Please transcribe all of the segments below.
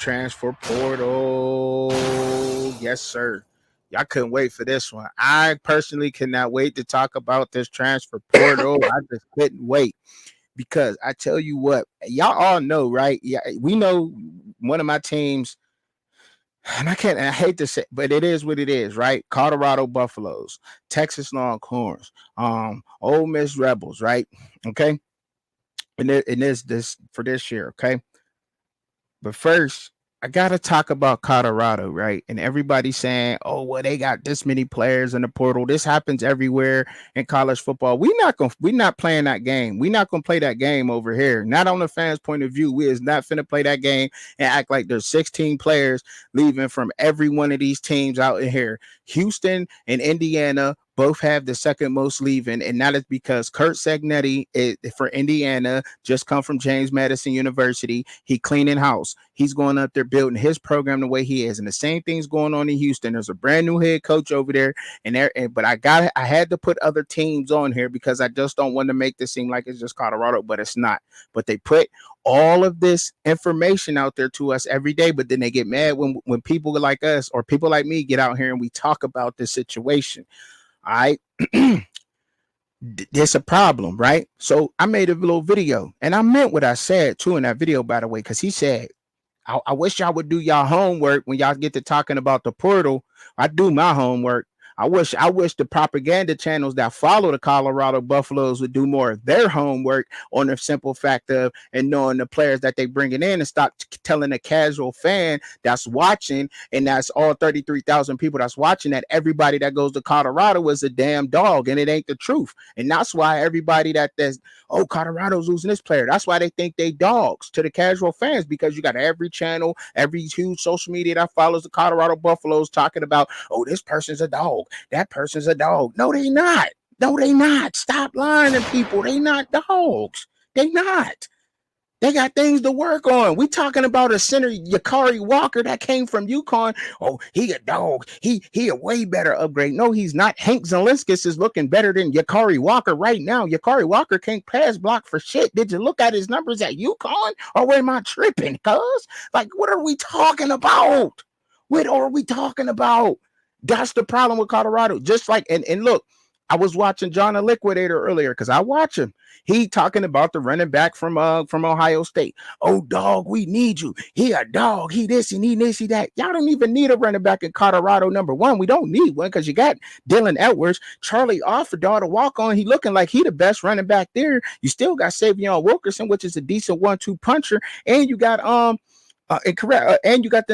transfer portal. Yes, sir. Y'all couldn't wait for this one. I personally cannot wait to talk about this transfer portal. I just couldn't wait because I tell you what, y'all all know, right? Yeah, we know one of my teams, and I hate to say, but it is what it is, right? Colorado Buffaloes, Texas Longhorns, Ole Miss Rebels, right? Okay, and this for this year, okay. But first, I gotta talk about Colorado, right? And everybody's saying, "Oh, well, they got this many players in the portal. This happens everywhere in college football. We're not playing that game. We're not gonna play that game over here. Not on the fans' point of view. We is not finna play that game and act like there's 16 players leaving from every one of these teams out in here. Houston and Indiana both have the second most leaving, and that is because Kurt Segnetti for Indiana just come from James Madison University. He cleaning house. He's going up there building his program the way he is, and the same thing's going on in Houston. There's a brand new head coach over there, but I had to put other teams on here because I just don't want to make this seem like it's just Colorado, but it's not. But they put all of this information out there to us every day, but then they get mad when people like us or people like me get out here and we talk about this situation. All right. There's a problem, right? So I made a little video and I meant what I said too in that video, by the way, because he said, I wish y'all would do y'all homework when y'all get to talking about the portal. I do my homework. I wish the propaganda channels that follow the Colorado Buffaloes would do more of their homework on the simple fact of and knowing the players that they bringing in and stop telling a casual fan that's watching, and that's all 33,000 people that's watching, that everybody that goes to Colorado is a damn dog, and it ain't the truth. And that's why everybody that's Colorado's losing this player. That's why they think they dogs to the casual fans, because you got every channel, every huge social media that follows the Colorado Buffaloes talking about, oh, this person's a dog. That person's a dog. No, they not. No, they not. Stop lying to people. They not dogs. They not. They got things to work on. We talking about a center, Yakari Walker, that came from UConn. Oh, he a dog. He a way better upgrade. No, he's not. Hank Zelinskas is looking better than Yakari Walker right now. Yakari Walker can't pass block for shit. Did you look at his numbers at UConn? Or am I tripping, cuz? Like, what are we talking about? What are we talking about? That's the problem with Colorado. Just like, and look, I was watching John the Liquidator earlier because I watch him. He talking about the running back from Ohio State. Oh, dog, we need you. He a dog. He this, and he this, he that. Y'all don't even need a running back in Colorado. Number one, we don't need one because you got Dylan Edwards. Charlie Offerdahl to walk on. He looking like he the best running back there. You still got Savion Wilkerson, which is a decent 1-2 puncher, and you got and you got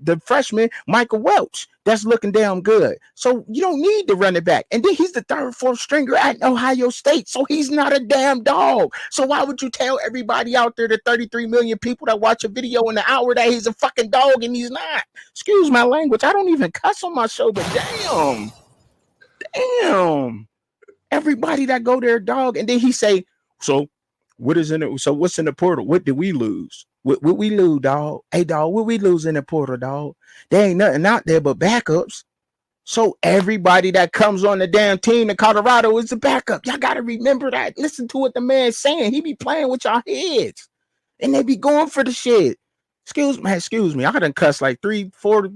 the freshman Michael Welch that's looking damn good. So you don't need the running back. And then he's the third, fourth stringer at Ohio State. So he's not a damn dog. So why would you tell everybody out there, the 33 million people that watch a video in the hour, that he's a fucking dog and he's not? Excuse my language. I don't even cuss on my show, but damn. Everybody that go there, dog. And then he say, so what's in the portal? What did we lose? What we lose, dog? Hey, dog, what we lose in the portal, dog? There ain't nothing out there but backups. So everybody that comes on the damn team in Colorado is a backup. Y'all got to remember that. Listen to what the man's saying. He be playing with y'all heads. And they be going for the shit. Excuse me. I done cuss like 4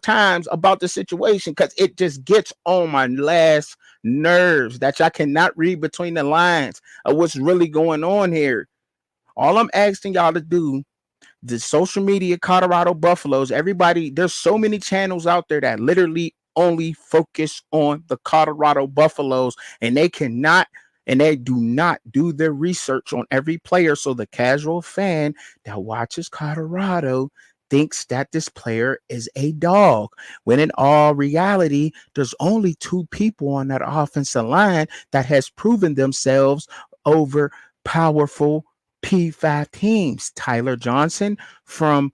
times about the situation because it just gets on my last nerves that y'all cannot read between the lines of what's really going on here. All I'm asking y'all to do, the social media Colorado Buffaloes, everybody, there's so many channels out there that literally only focus on the Colorado Buffaloes, and they do not do their research on every player. So the casual fan that watches Colorado thinks that this player is a dog, when in all reality, there's only 2 people on that offensive line that has proven themselves over powerful P5 teams. Tyler Johnson from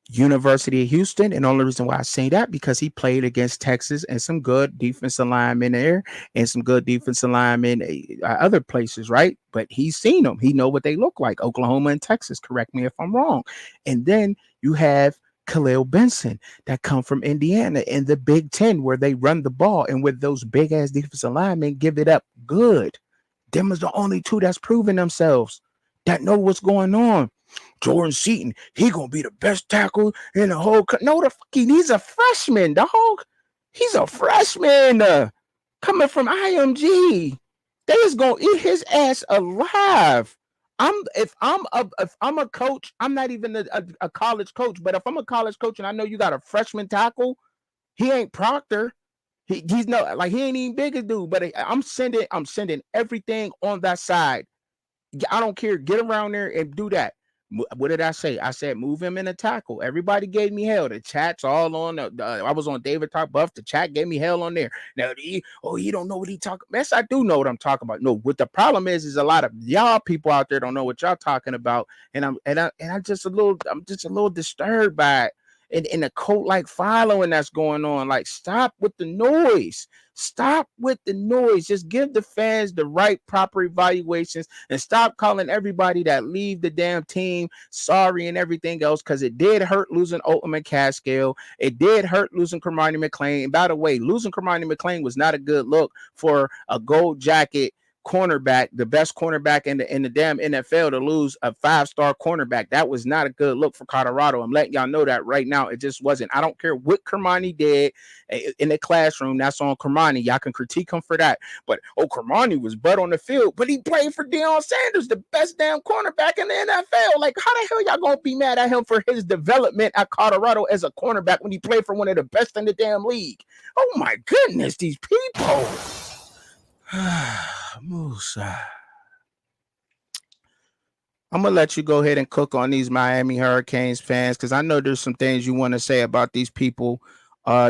University of Houston, and the only reason why I say that because he played against Texas and some good defensive linemen there and some good defensive linemen other places, right? But he's seen them. He know what they look like. Oklahoma and Texas. Correct me if I'm wrong. And then you have Khalil Benson that come from Indiana in the Big Ten, where they run the ball, and with those big ass defensive linemen give it up good. Them is the only 2 that's proven themselves, that know what's going on. Jordan Seaton, he gonna be the best tackle in the whole. No, the fucking he's a freshman, dog. He's a freshman coming from IMG. They is gonna eat his ass alive. If I'm a coach, I'm not even a college coach, but if I'm a college coach and I know you got a freshman tackle, he ain't Proctor. He's no like he ain't even big as dude, but I'm sending everything on that side. I don't care. Get around there and do that. What did I say? I said move him in a tackle. Everybody gave me hell. The chat's all on. I was on David Talk Buff. The chat gave me hell on there. Now, he don't know what he talking. Yes, I do know what I'm talking about. No, what the problem is a lot of y'all people out there don't know what y'all talking about, and I'm just a little disturbed by it. And the cult like following that's going on. Like, stop with the noise. Stop with the noise. Just give the fans the right proper evaluations and stop calling everybody that leave the damn team sorry and everything else, because it did hurt losing Ultimate Caskill. It did hurt losing Cormani McClain. And by the way, losing Cormani McClain was not a good look for a gold jacket cornerback, the best cornerback in the damn NFL, to lose a 5-star cornerback. That was not a good look for Colorado. I'm letting y'all know that right now. It just wasn't. I don't care what Cormani did in the classroom. That's on Cormani. Y'all can critique him for that. But Cormani was butt on the field, but he played for Deion Sanders, the best damn cornerback in the NFL. Like, how the hell y'all gonna be mad at him for his development at Colorado as a cornerback when he played for one of the best in the damn league? Oh my goodness, these people. Musa. I'm gonna let you go ahead and cook on these Miami Hurricanes fans, because I know there's some things you want to say about these people,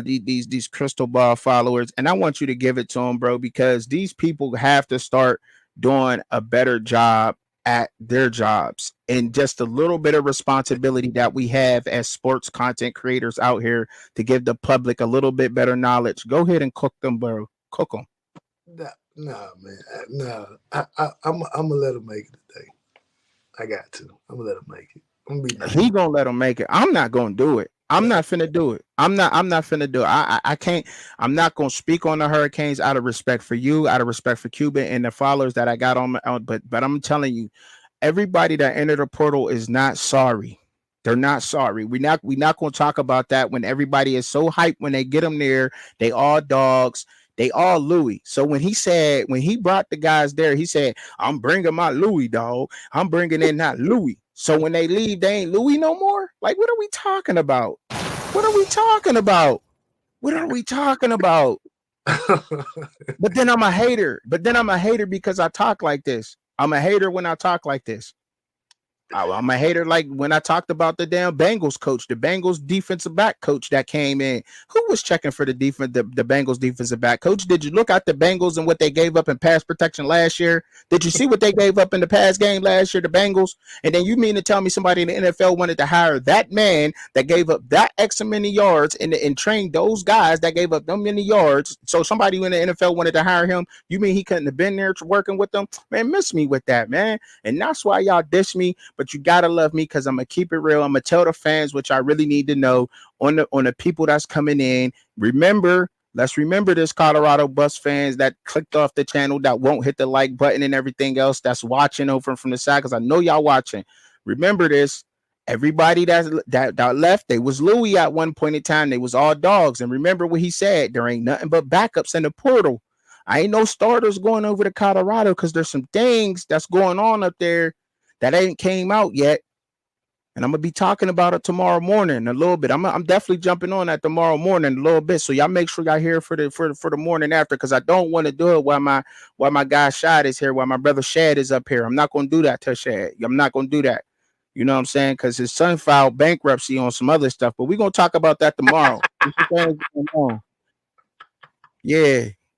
these crystal ball followers, and I want you to give it to them, bro, because these people have to start doing a better job at their jobs, and just a little bit of responsibility that we have as sports content creators out here to give the public a little bit better knowledge. Go ahead and cook them, bro. Cook them. Nah, man. Nah. I'm gonna let him make it today. I got to. I'm gonna let him make it. He gonna let him make it. I'm not gonna do it. I'm not finna do it. I'm not finna do it. I can't. I'm not gonna speak on the Hurricanes out of respect for you, out of respect for Cuban and the followers that I got on. But I'm telling you, everybody that entered the portal is not sorry. They're not sorry. We're not gonna talk about that when everybody is so hyped when they get them there. They all dogs. They all Louis. So when he brought the guys there, he said, I'm bringing my Louis, dog. I'm bringing in not Louis. So when they leave, they ain't Louis no more? Like, what are we talking about? What are we talking about? What are we talking about? But then I'm a hater. Because I talk like this. I'm a hater when I talk like this. I'm a hater like when I talked about the damn Bengals coach, the Bengals defensive back coach that came in. Who was checking for the Bengals defensive back coach? Did you look at the Bengals and what they gave up in pass protection last year? Did you see what they gave up in the pass game last year, the Bengals? And then you mean to tell me somebody in the NFL wanted to hire that man that gave up that X many yards and trained those guys that gave up them many yards? So somebody in the NFL wanted to hire him. You mean he couldn't have been there working with them? Man, miss me with that, man. And that's why y'all dish me. But you gotta love me, because I'm gonna keep it real. I'm gonna tell the fans what I really need to know on the people that's coming in. Let's remember this, Colorado Buffs fans that clicked off the channel, that won't hit the like button and everything else, that's watching over from the side, because I know y'all watching. Remember this. Everybody that left, they was Louis at one point in time. They was all dogs. And remember what he said, there ain't nothing but backups in the portal. I ain't no starters going over to Colorado, because there's some things that's going on up there that ain't came out yet, and I'm gonna be talking about it tomorrow morning a little bit. I'm definitely jumping on that tomorrow morning a little bit. So y'all make sure y'all here for the morning after, because I don't want to do it while my guy Shad is here, while my brother Shad is up here. I'm not gonna do that to Shad. I'm not gonna do that. You know what I'm saying? Because his son filed bankruptcy on some other stuff, but we're gonna talk about that tomorrow.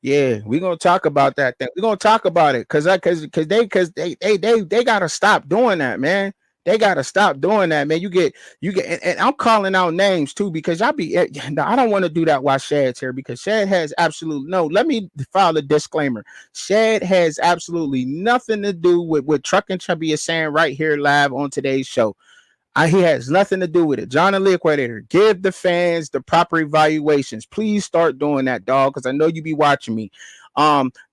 Yeah, we're gonna talk about that thing. We're gonna talk about it because they gotta stop doing that, man. They gotta stop doing that, man. You get and I'm calling out names too, because I don't want to do that while Shad's here, because Shad has absolutely let me file a disclaimer. Shad has absolutely nothing to do with what TruckinChubbzy is saying right here live on today's show. He has nothing to do with it. John the Liquidator, give the fans the proper evaluations. Please start doing that, dog, because I know you be watching me.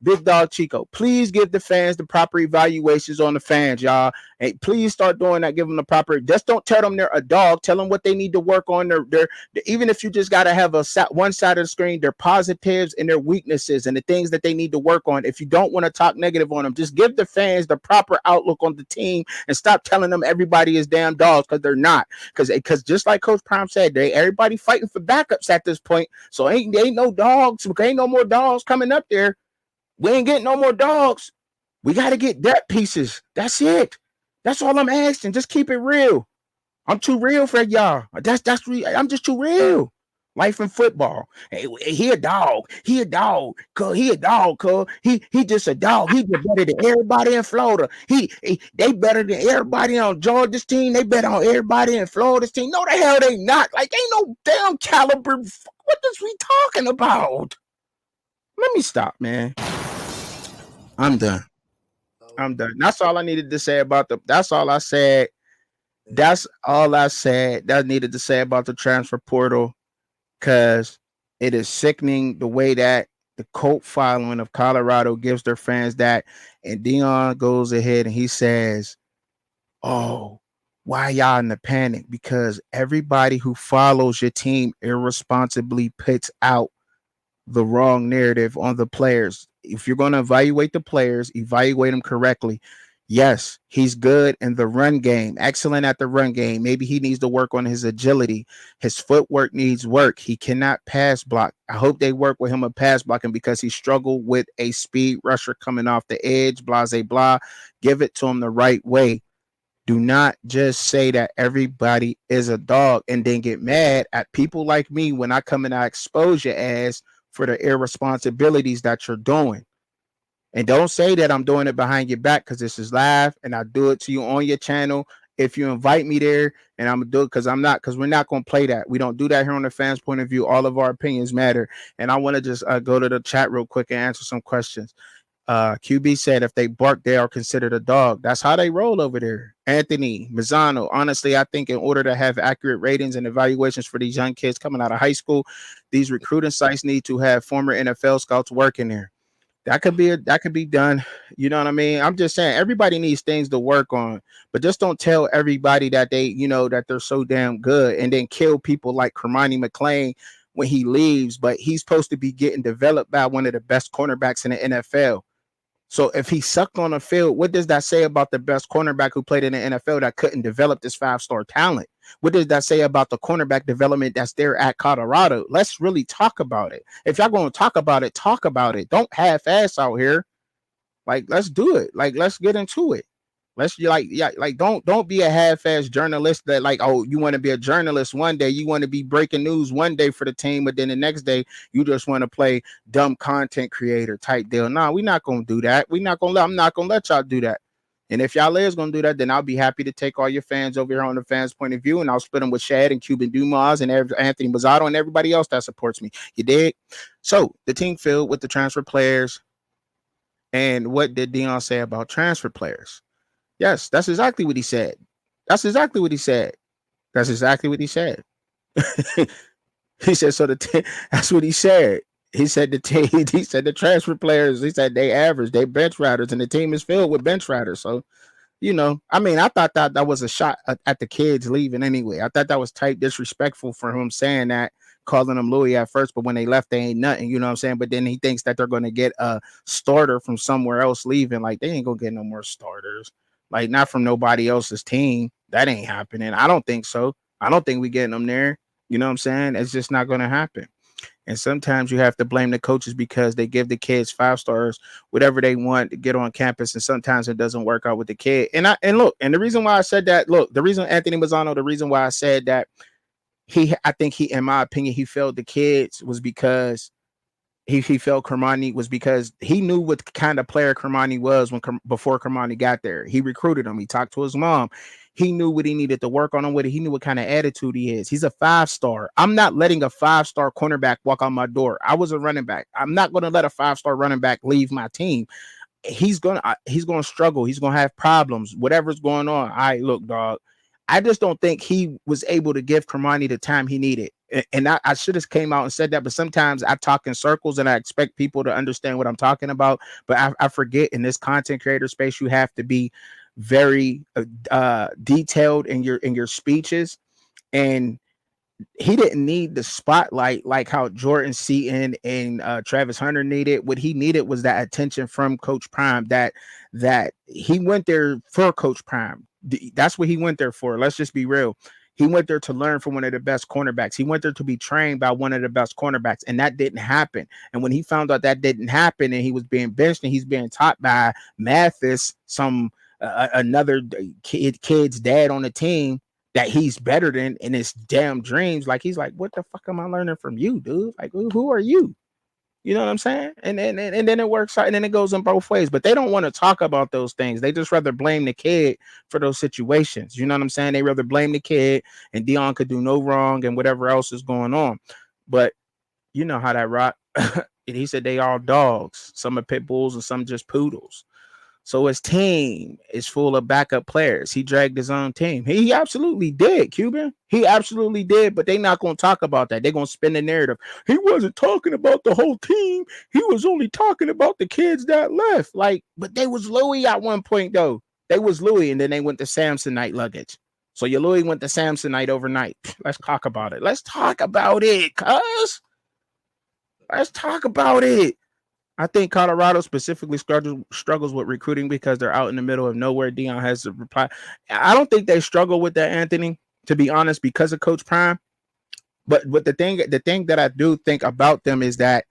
Big Dog Chico, please give the fans the proper evaluations on the fans, y'all. Hey, please start doing that. Give them the proper. Just don't tell them they're a dog. Tell them what they need to work on. Their even if you just gotta have one side of the screen, their positives and their weaknesses and the things that they need to work on. If you don't want to talk negative on them, just give the fans the proper outlook on the team and stop telling them everybody is damn dogs, because they're not. Because just like Coach Prime said, everybody fighting for backups at this point. So ain't no dogs. Ain't no more dogs coming up there. We ain't getting no more dogs. We got to get depth pieces. That's it. That's all I'm asking. Just keep it real. I'm too real for y'all. I'm just too real. Life in football. Hey, he a dog. He a dog. Cause he a dog. Cause he just a dog. He just better than everybody in Florida. They better than everybody on Georgia's team. They better on everybody in Florida's team. No, the hell they not. Like, ain't no damn caliber. What is we talking about? Let me stop, man. I'm done. That's all I needed to say about that's all I said. That's all I said that I needed to say about the transfer portal, because it is sickening the way that the cult following of Colorado gives their fans that. And Dion goes ahead and he says, oh, why y'all in the panic? Because everybody who follows your team irresponsibly puts out the wrong narrative on the players. If you're going to evaluate the players, evaluate them correctly. Yes, he's good in the run game, excellent at the run game. Maybe he needs to work on his agility. His footwork needs work. He cannot pass block. I hope they work with him a pass blocking, because he struggled with a speed rusher coming off the edge, blah, blah, blah. Give it to him the right way. Do not just say that everybody is a dog and then get mad at people like me when I come and I expose your ass for the irresponsibilities that you're doing. And don't say that I'm doing it behind your back, because this is live and I do it to you on your channel. If you invite me there, and I'm gonna do it, because we're not gonna play that. We don't do that here on the fans' point of view. All of our opinions matter. And I want to just go to the chat real quick and answer some questions. QB said if they bark, they are considered a dog. That's how they roll over there. Anthony Mazzano, honestly, I think in order to have accurate ratings and evaluations for these young kids coming out of high school, these recruiting sites need to have former NFL scouts working there. That could be done. You know what I mean? I'm just saying everybody needs things to work on, but just don't tell everybody that that they're so damn good and then kill people like Kermani McClain when he leaves, but he's supposed to be getting developed by one of the best cornerbacks in the NFL. So if he sucked on the field, what does that say about the best cornerback who played in the NFL that couldn't develop this 5-star talent? What does that say about the cornerback development that's there at Colorado? Let's really talk about it. If y'all going to talk about it, talk about it. Don't half-ass out here. Like, let's do it. Like, let's get into it. Let's don't be a half-ass journalist that you want to be a journalist one day, you want to be breaking news one day for the team, but then the next day you just want to play dumb content creator type deal. No, we're not gonna do that. I'm not gonna let y'all do that. And if y'all is gonna do that, then I'll be happy to take all your fans over here on the fans' point of view, and I'll split them with Shad and Cuban Dumas and Anthony Bozzato and everybody else that supports me. You dig? So the team filled with the transfer players. And what did Dion say about transfer players? Yes, that's exactly what he said. That's exactly what he said. He said, so that's what he said. He said the transfer players, he said they average, they bench riders, and the team is filled with bench riders. So, I thought that was a shot at the kids leaving anyway. I thought that was tight disrespectful for him saying that, calling them Louis at first, but when they left, they ain't nothing, you know what I'm saying? But then he thinks that they're going to get a starter from somewhere else leaving. Like, they ain't going to get no more starters. Like, not from nobody else's team. That ain't happening. I don't think so. I don't think we getting them there. You know what I'm saying? It's just not going to happen. And sometimes you have to blame the coaches because they give the kids 5 stars, whatever they want to get on campus. And sometimes it doesn't work out with the kid. And the reason why I said that, the reason Anthony Mazzano, the reason why I said that I think in my opinion, he failed the kids was because he felt Kermani was because he knew what kind of player Kermani was before Kermani got there. He recruited him. He talked to his mom. He knew what he needed to work on him with it. He knew what kind of attitude he is. He's a 5-star. I'm not letting a 5-star cornerback walk out my door. I was a running back. I'm not going to let a 5-star running back leave my team. He's going to struggle. He's going to have problems. Whatever's going on. Look, dog. I just don't think he was able to give Kermani the time he needed. and I should have came out and said that, but sometimes I talk in circles and I expect people to understand what I'm talking about. But I forget in this content creator space, you have to be very detailed in your speeches. And he didn't need the spotlight like how Jordan Seaton and Travis Hunter needed. What he needed was that attention from Coach Prime. That he went there for Coach Prime. That's what he went there for. Let's just be real. He went there to learn from one of the best cornerbacks. He went there to be trained by one of the best cornerbacks, and that didn't happen. And when he found out that didn't happen, and he was being benched, and he's being taught by Mathis, some another kid's dad on the team, that he's better than in his damn dreams. Like, he's like, what the fuck am I learning from you, dude? Like, who are you? You know what I'm saying? And then it works out, and then it goes in both ways. But they don't want to talk about those things. They just rather blame the kid for those situations. You know what I'm saying? They rather blame the kid, and Dion could do no wrong, and whatever else is going on. But you know how that rock. He said they all dogs. Some are pit bulls and some just poodles. So his team is full of backup players. He dragged his own team. He absolutely did, Cuban. He absolutely did, but they're not going to talk about that. They're going to spin the narrative. He wasn't talking about the whole team. He was only talking about the kids that left. Like, but they was Louis at one point, though. They was Louis, and then they went to Samsonite luggage. So your Louis went to Samsonite overnight. Let's talk about it. Let's talk about it, cuz. Let's talk about it. I think Colorado specifically struggles with recruiting because they're out in the middle of nowhere. Dion has to reply. I don't think they struggle with that, Anthony, to be honest, because of Coach Prime. But the thing that I do think about them is that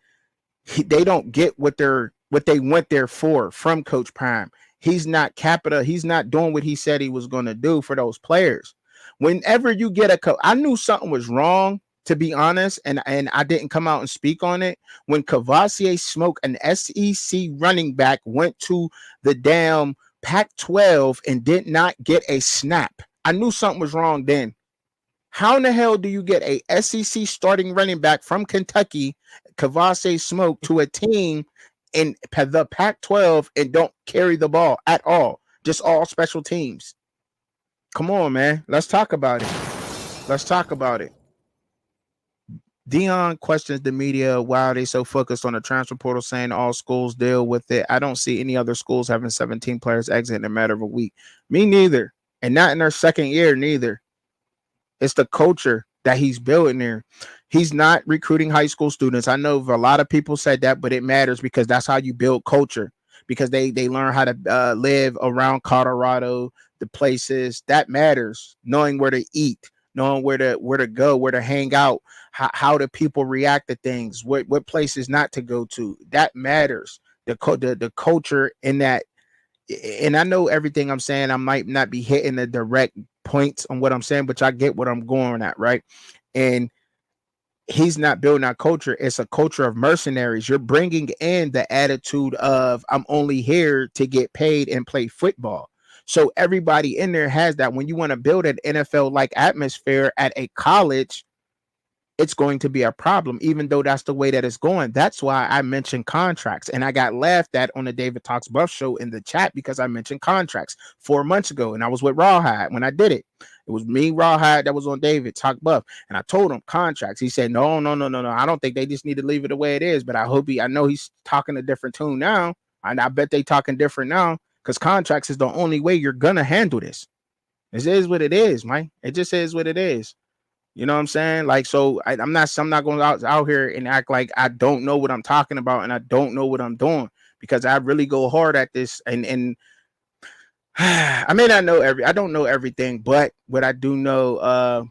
they don't get what they went there for from Coach Prime. He's not He's not doing what he said he was going to do for those players. Whenever you get a coach, I knew something was wrong, to be honest, and I didn't come out and speak on it. When Cavassier Smoke, an SEC running back, went to the damn Pac-12 and did not get a snap, I knew something was wrong then. How in the hell do you get a SEC starting running back from Kentucky, Cavassier Smoke, to a team in the Pac-12 and don't carry the ball at all? Just all special teams. Come on, man. Let's talk about it. Let's talk about it. Dion questions the media why are they so focused on the transfer portal, saying all schools deal with it. I don't see any other schools having 17 players exit in a matter of a week. Me neither. And not in their second year neither. It's the culture that he's building there. He's not recruiting high school students. I know a lot of people said that, but it matters because that's how you build culture, because they learn how to live around Colorado, the places that matters, knowing where to eat, knowing where to go, where to hang out, how do people react to things, what places not to go to. That matters. The culture in that. And I know everything I'm saying, I might not be hitting the direct points on what I'm saying, but I get what I'm going at, right? And he's not building that culture. It's a culture of mercenaries. You're bringing in the attitude of I'm only here to get paid and play football. So everybody in there has that. When you want to build an NFL-like atmosphere at a college, it's going to be a problem, even though that's the way that it's going. That's why I mentioned contracts. And I got laughed at on the David Talks Buff show in the chat because I mentioned contracts 4 months ago. And I was with Rawhide when I did it. It was me, Rawhide, that was on David Talk Buff. And I told him contracts. He said, no. I don't think they just need to leave it the way it is. But I know he's talking a different tune now. And I bet they talking different now because contracts is the only way you're going to handle this. This is what it is, man. It just is what it is. You know what I'm saying? Like, so I'm not going out here and act like I don't know what I'm talking about and I don't know what I'm doing, because I really go hard at this. And I may not know I don't know everything, but what I do know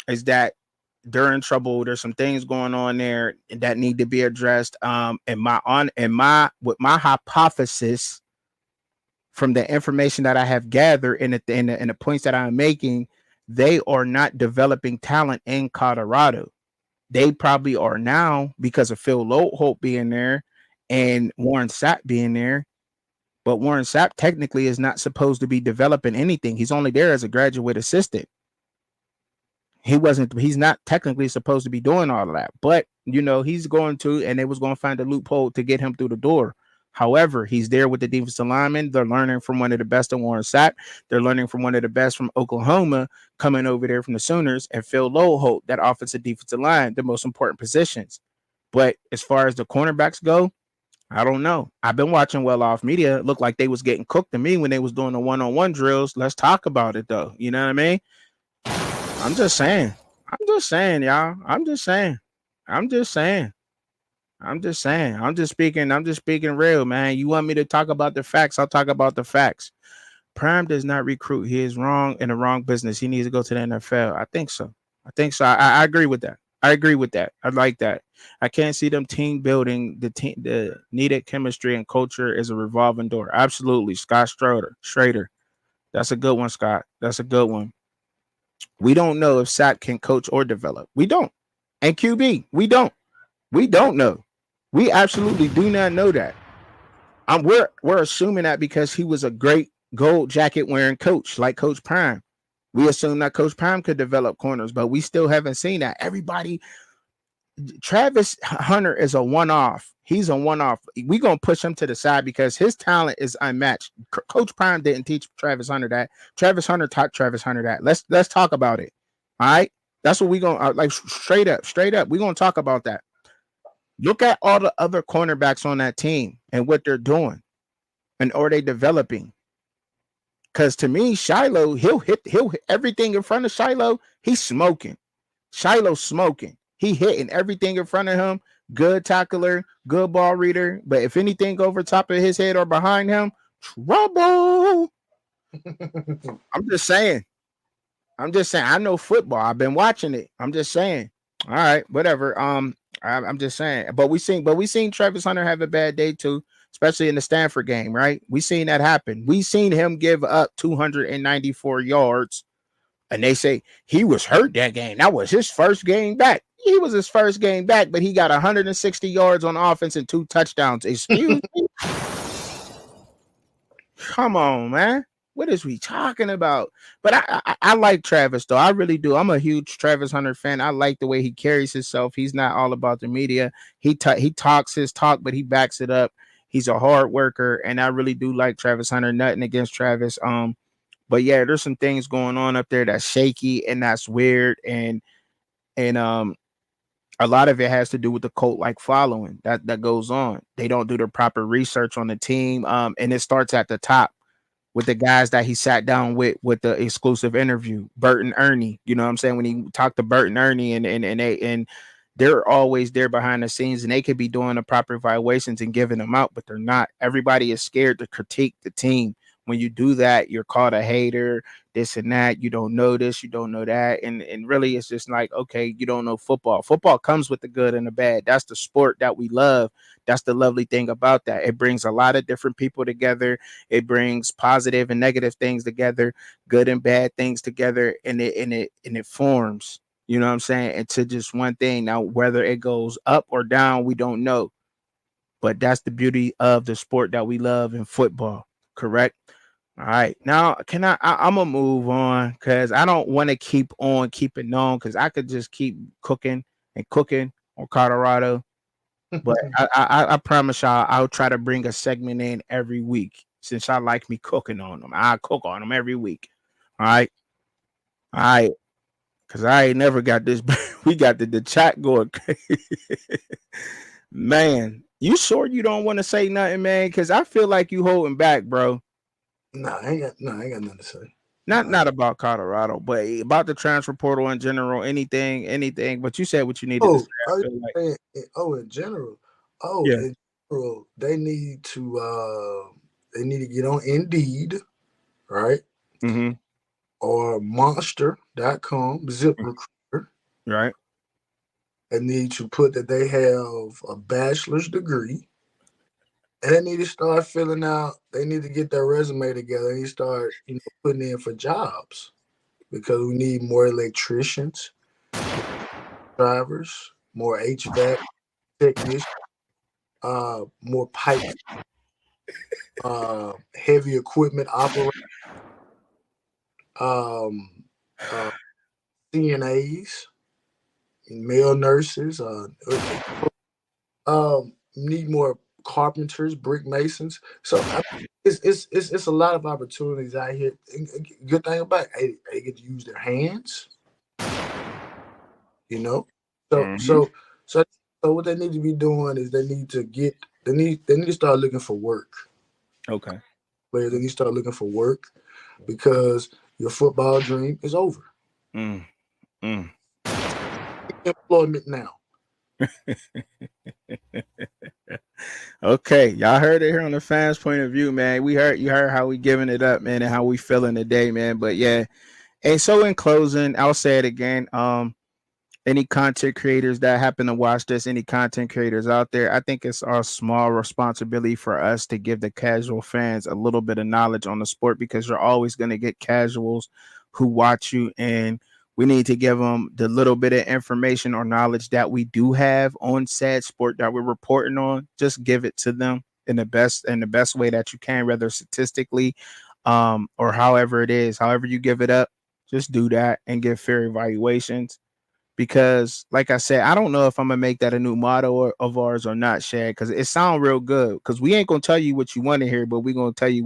is that they're in trouble. There's some things going on there that need to be addressed. And my hypothesis from the information that I have gathered and the points that I'm making, they are not developing talent in Colorado. They probably are now because of Phil Hope being there and Warren Sapp being there. But Warren Sapp technically is not supposed to be developing anything. He's only there as a graduate assistant. He's not technically supposed to be doing all of that. But, he's going to, and they was going to find a loophole to get him through the door. However, he's there with the defensive lineman. They're learning from one of the best in Warren Sapp. They're learning from one of the best from Oklahoma coming over there from the Sooners, and Phil Loweholt, that offensive defensive line, the most important positions. But as far as the cornerbacks go, I don't know. I've been watching well off media. It looked like they was getting cooked to me when they was doing the one-on-one drills. Let's talk about it though. You know what I mean? I'm just saying. I'm just saying, y'all. I'm just saying. I'm just saying. I'm just saying. I'm just speaking real, man. You want me to talk about the facts? I'll talk about the facts. Prime does not recruit. He is wrong in the wrong business. He needs to go to the NFL. I think so. I think so. I agree with that. I agree with that. I like that. I can't see them team building the needed chemistry and culture is a revolving door. Absolutely. Scott Schrader. That's a good one, Scott. That's a good one. We don't know if Sapp can coach or develop. We don't. And QB, we don't. We don't know. We absolutely do not know that. We're assuming that because he was a great gold jacket wearing coach like Coach Prime. We assume that Coach Prime could develop corners, but we still haven't seen that. Travis Hunter is a one-off. He's a one-off. We're gonna push him to the side because his talent is unmatched. Coach Prime didn't teach Travis Hunter that. Travis Hunter taught Travis Hunter that. Let's talk about it. All right. That's what we're gonna like straight up. We're gonna talk about that. Look at all the other cornerbacks on that team and what they're doing, and are they developing? Because to me, Shiloh, he'll hit everything in front of Shiloh. He's smoking. Shiloh's smoking. He hitting everything in front of him. Good tackler, good ball reader. But if anything over top of his head or behind him, trouble. I'm just saying. I know football. I've been watching it. I'm just saying. All right, whatever. I'm just saying. But we seen Travis Hunter have a bad day too, especially in the Stanford game, right? We seen that happen. We seen him give up 294 yards, and they say he was hurt that game. That was his first game back. He was his first game back, but he got 160 yards on offense and 2 touchdowns. Excuse me. Come on, man. What is we talking about? But I like Travis though. I really do. I'm a huge Travis Hunter fan. I like the way he carries himself. He's not all about the media. He talks his talk, but he backs it up. He's a hard worker, and I really do like Travis Hunter. Nothing against Travis. But yeah, there's some things going on up there that's shaky and that's weird, and a lot of it has to do with the cult like following that goes on. They don't do the proper research on the team, and it starts at the top with the guys that he sat down with the exclusive interview, Burton Ernie. You know what I'm saying? When he talked to Burton Ernie and they're always there behind the scenes, and they could be doing the proper evaluations and giving them out, but they're not. Everybody is scared to critique the team. When you do that, you're called a hater, this and that. You don't know this, you don't know that. And really it's just like, okay, you don't know football. Football comes with the good and the bad. That's the sport that we love. That's the lovely thing about that. It brings a lot of different people together. It brings positive and negative things together, good and bad things together, and it forms, you know what I'm saying, into just one thing. Now, whether it goes up or down, we don't know. But that's the beauty of the sport that we love in football, correct? All right. Now, I'm gonna move on because I don't want to keep on keeping on because I could just keep cooking and cooking on Colorado. But I promise y'all, I'll try to bring a segment in every week since I like me cooking on them. I cook on them every week. All right. All right. Because I ain't never got this. We got the chat going crazy. Man, you sure you don't want to say nothing, man? Because I feel like you holding back, bro. I ain't got nothing to say. Not about Colorado, but about the transfer portal in general. Anything. But you said what you needed to say. In general. Yeah. In general, they need to get on Indeed, right? Mm-hmm. Or monster.com, zip recruiter. Right. They need to put that they have a bachelor's degree. And they need to start filling out, they need to get their resume together and start, putting in for jobs. Because we need more electricians, drivers, more HVAC technicians, more pipe, heavy equipment operators, CNAs, male nurses, need more carpenters, brick masons. So it's a lot of opportunities out here. And good thing about it, they get to use their hands, you know. So Mm-hmm. so so so what they need to be doing is they need to start looking for work. Okay. Players, they need to start looking for work because your football dream is over. Mm, mm. Employment now. Okay, y'all heard it here on the fans' point of view, man. You heard how we giving it up, man, and how we feeling today, man. But yeah, and so in closing, I'll say it again. Any content creators that happen to watch this, any content creators out there, I think it's our small responsibility for us to give the casual fans a little bit of knowledge on the sport, because you're always going to get casuals who watch you, and we need to give them the little bit of information or knowledge that we do have on said sport that we're reporting on. Just give it to them in the best way that you can, whether statistically, or however it is, however you give it up. Just do that and give fair evaluations, because like I said, I don't know if I'm gonna make that a new motto of ours or not, Shad, because it sounds real good. Because we ain't gonna tell you what you want to hear, but we're gonna tell you